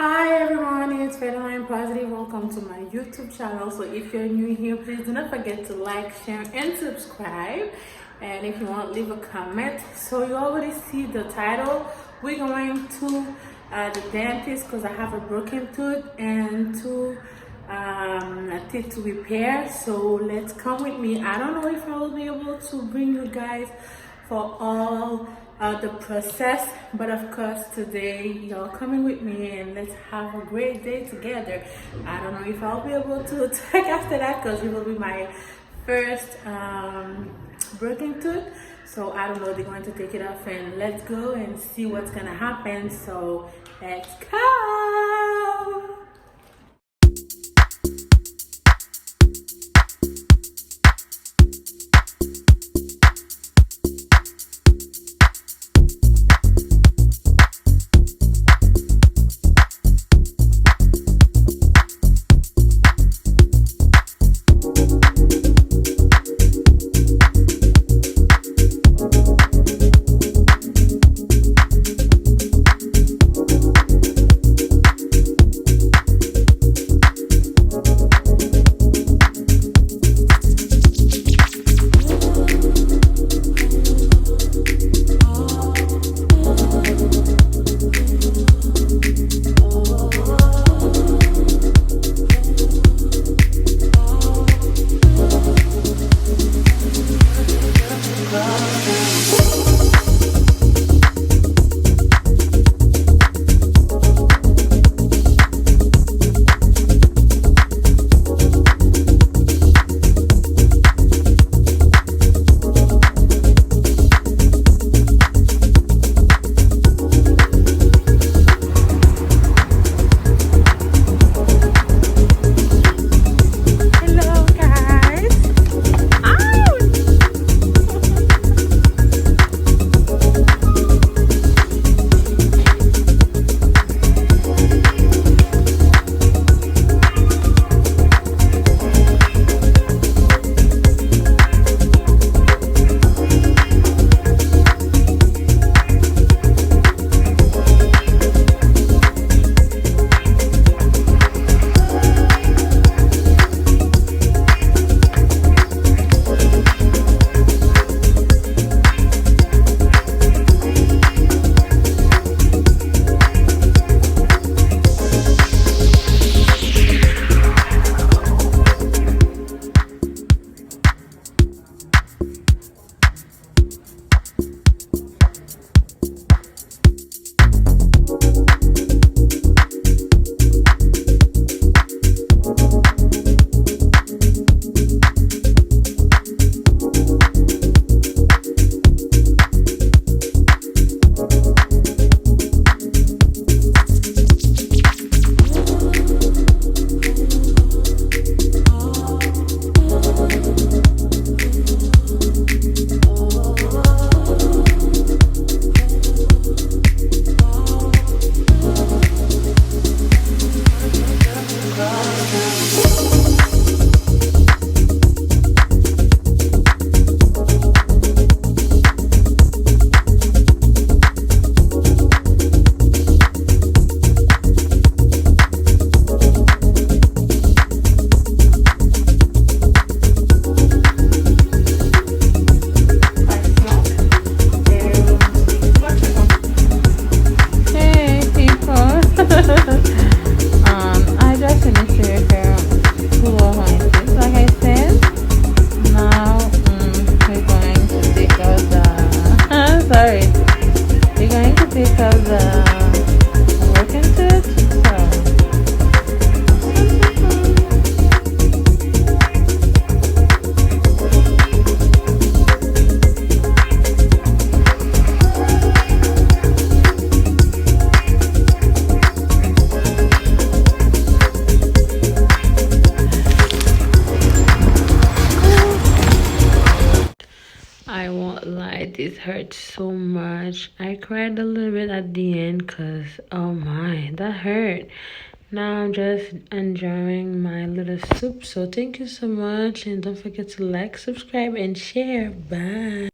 Hi everyone, it's Federline Positive. Welcome to my YouTube channel. So if you're new here, please do not forget to like, share, and subscribe. And if you want, leave a comment. So you already see the title. We're going to the dentist because I have a broken tooth and two teeth to repair. So let's come with me. I don't know if I will be able to bring you guys for all the process, but of course today y'all coming with me and let's have a great day together. I don't know if I'll be able to take after that because it will be my first broken tooth, so I don't know, they're going to take it off and let's go and see what's gonna happen. So let's go. I just finished the repair two of my teeth, like I said. Now we're going to take out the sorry, we're going to take out the broken tooth. I won't lie, this hurt so much. I cried a little bit at the end because, oh my, that hurt. Now I'm just enjoying my little soup. So thank you so much. And don't forget to like, subscribe, and share. Bye.